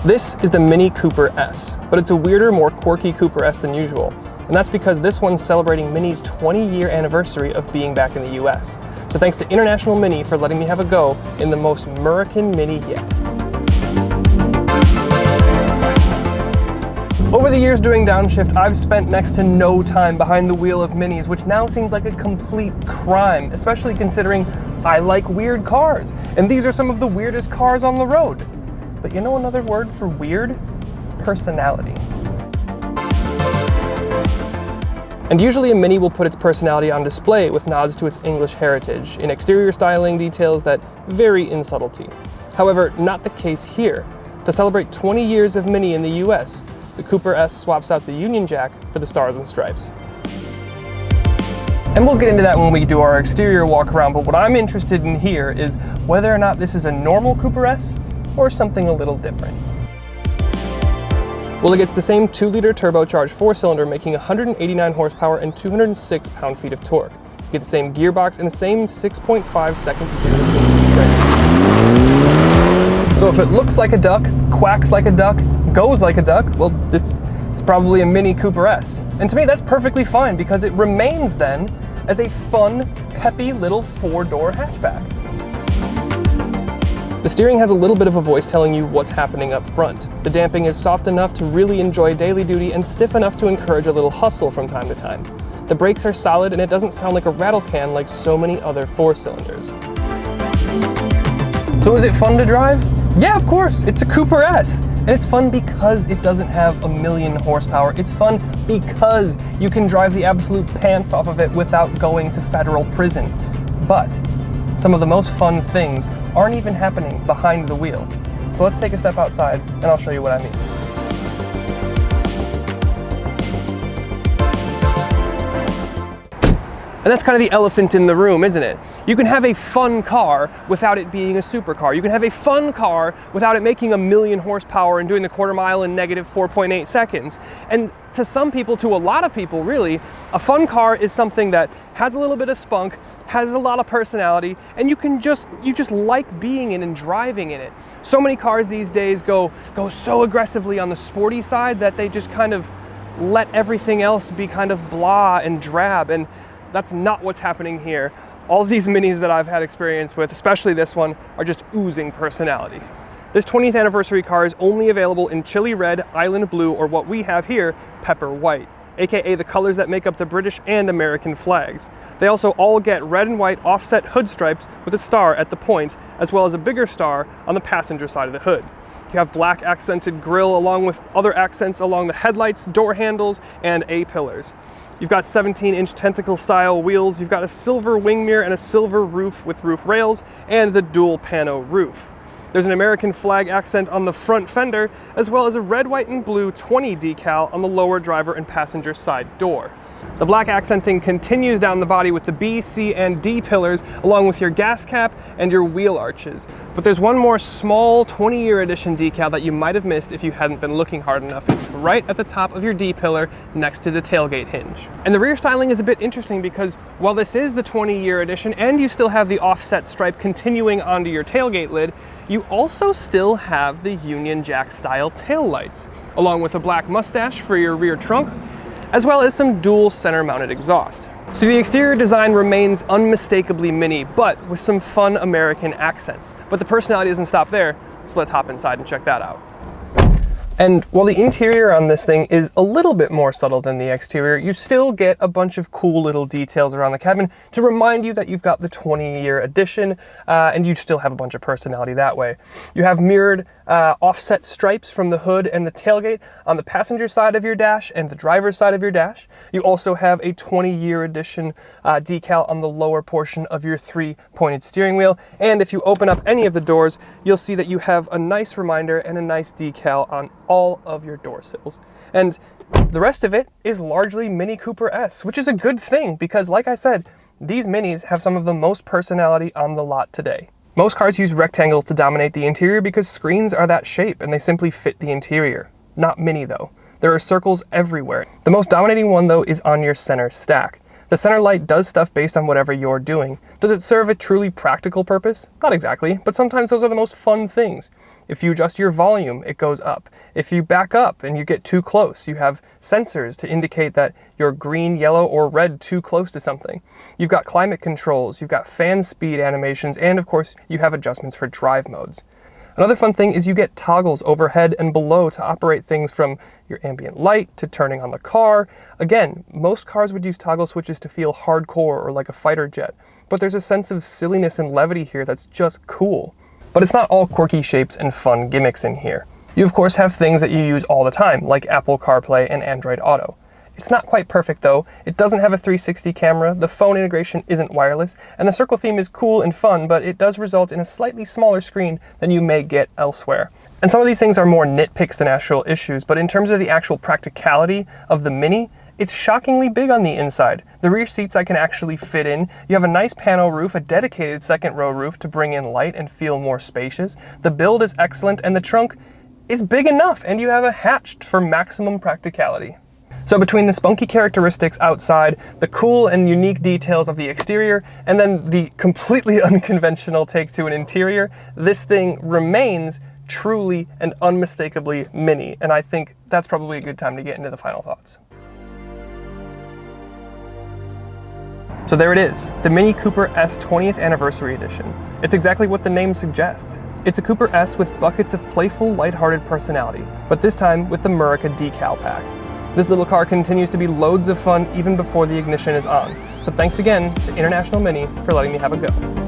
This is the Mini Cooper S, but it's a weirder, more quirky Cooper S than usual. And that's because this one's celebrating Mini's 20-year anniversary of being back in the US. So thanks to International Mini for letting me have a go in the most Murican Mini yet. Over the years doing Downshift, I've spent next to no time behind the wheel of Minis, which now seems like a complete crime, especially considering I like weird cars. And these are some of the weirdest cars on the road. But you know another word for weird? Personality. And usually a Mini will put its personality on display with nods to its English heritage in exterior styling details that vary in subtlety. However, not the case here. To celebrate 20 years of Mini in the US, the Cooper S swaps out the Union Jack for the Stars and Stripes. And we'll get into that when we do our exterior walk around, but what I'm interested in here is whether or not this is a normal Cooper S or something a little different. Well, it gets the same 2-liter turbocharged 4-cylinder making 189 horsepower and 206 pound-feet of torque. You get the same gearbox and the same 6.5 second 0 to 60 sprint. So if it looks like a duck, quacks like a duck, goes like a duck, well, it's probably a Mini Cooper S. And to me, that's perfectly fine because it remains then as a fun, peppy little 4-door hatchback. The steering has a little bit of a voice telling you what's happening up front. The damping is soft enough to really enjoy daily duty and stiff enough to encourage a little hustle from time to time. The brakes are solid and it doesn't sound like a rattle can like so many other 4-cylinders. So is it fun to drive? Yeah, of course, it's a Cooper S. And it's fun because it doesn't have a million horsepower. It's fun because you can drive the absolute pants off of it without going to federal prison. But some of the most fun things aren't even happening behind the wheel. So let's take a step outside and I'll show you what I mean. And that's kind of the elephant in the room, isn't it? You can have a fun car without it being a supercar. You can have a fun car without it making a million horsepower and doing the quarter mile in negative 4.8 seconds. And to some people, to a lot of people really, a fun car is something that has a little bit of spunk, has a lot of personality, and you just like being in and driving in it. So many cars these days go so aggressively on the sporty side that they just kind of let everything else be kind of blah and drab, and that's not what's happening here. All of these Minis that I've had experience with, especially this one, are just oozing personality. This 20th anniversary car is only available in chili red, island blue, or what we have here, pepper white, aka the colors that make up the British and American flags. They also all get red and white offset hood stripes with a star at the point, as well as a bigger star on the passenger side of the hood. You have black accented grille along with other accents along the headlights, door handles, and A-pillars. You've got 17-inch tentacle style wheels, you've got a silver wing mirror and a silver roof with roof rails, and the dual pano roof. There's an American flag accent on the front fender, as well as a red, white, and blue 20 decal on the lower driver and passenger side door. The black accenting continues down the body with the B, C, and D pillars, along with your gas cap and your wheel arches. But there's one more small 20-year edition decal that you might have missed if you hadn't been looking hard enough. It's right at the top of your D pillar next to the tailgate hinge. And the rear styling is a bit interesting because while this is the 20-year edition and you still have the offset stripe continuing onto your tailgate lid, you also still have the Union Jack style tail lights, along with a black mustache for your rear trunk, as well as some dual center mounted exhaust. So the exterior design remains unmistakably Mini, but with some fun American accents. But the personality doesn't stop there, so let's hop inside and check that out. And while the interior on this thing is a little bit more subtle than the exterior, you still get a bunch of cool little details around the cabin to remind you that you've got the 20-year edition, and you still have a bunch of personality that way. You have mirrored offset stripes from the hood and the tailgate on the passenger side of your dash and the driver's side of your dash. You also have a 20-year edition decal on the lower portion of your 3-pointed steering wheel. And if you open up any of the doors, you'll see that you have a nice reminder and a nice decal on all of your door sills. And the rest of it is largely Mini Cooper S, which is a good thing because, like I said, these Minis have some of the most personality on the lot today. Most cars use rectangles to dominate the interior because screens are that shape and they simply fit the interior. Not Mini though. There are circles everywhere. The most dominating one though is on your center stack. The center light does stuff based on whatever you're doing. Does it serve a truly practical purpose? Not exactly, but sometimes those are the most fun things. If you adjust your volume, it goes up. If you back up and you get too close, you have sensors to indicate that you're green, yellow, or red too close to something. You've got climate controls, you've got fan speed animations, and of course, you have adjustments for drive modes. Another fun thing is you get toggles overhead and below to operate things from your ambient light to turning on the car. Again, most cars would use toggle switches to feel hardcore or like a fighter jet, but there's a sense of silliness and levity here that's just cool. But it's not all quirky shapes and fun gimmicks in here. You of course have things that you use all the time, like Apple CarPlay and Android Auto. It's not quite perfect though. It doesn't have a 360 camera, the phone integration isn't wireless, and the circle theme is cool and fun, but it does result in a slightly smaller screen than you may get elsewhere. And some of these things are more nitpicks than actual issues, but in terms of the actual practicality of the Mini, it's shockingly big on the inside. The rear seats I can actually fit in. You have a nice pano roof, a dedicated second row roof to bring in light and feel more spacious. The build is excellent, and the trunk is big enough, and you have a hatch for maximum practicality. So between the spunky characteristics outside, the cool and unique details of the exterior, and then the completely unconventional take to an interior, this thing remains truly and unmistakably Mini, and I think that's probably a good time to get into the final thoughts. So there it is, the Mini Cooper S 20th Anniversary Edition. It's exactly what the name suggests. It's a Cooper S with buckets of playful, lighthearted personality, but this time with the Murican decal pack. This little car continues to be loads of fun even before the ignition is on. So thanks again to International Mini for letting me have a go.